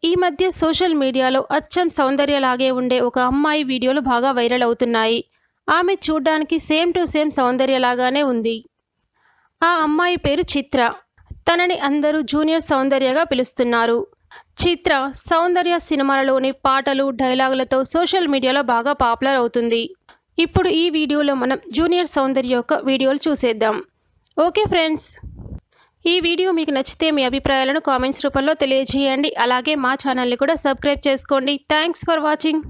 ఈ మధ్య సోషల్ మీడియాలో అచ్చం సౌందర్యలాగే ఉండే ఒక అమ్మాయి వీడియోలు బాగా వైరల్ అవుతున్నాయి. ఆమె చూడ్డానికి సేమ్ టు సేమ్ సౌందర్యలాగానే ఉంది. ఆ అమ్మాయి పేరు చిత్ర. తనని అందరూ జూనియర్ సౌందర్యగా పిలుస్తున్నారు. చిత్ర సౌందర్య సినిమాలలోని పాటలు, డైలాగులతో సోషల్ మీడియాలో బాగా పాపులర్ అవుతుంది. ఇప్పుడు ఈ వీడియోలో మనం జూనియర్ సౌందర్య యొక్క వీడియోలు చూసేద్దాం. ఓకే ఫ్రెండ్స్, ఈ వీడియో మీకు నచ్చితే మీ అభిప్రాయాలను కామెంట్స్ రూపంలో తెలియజేయండి. అలాగే మా ఛానల్ని కూడా సబ్స్క్రైబ్ చేసుకోండి. Thanks for watching.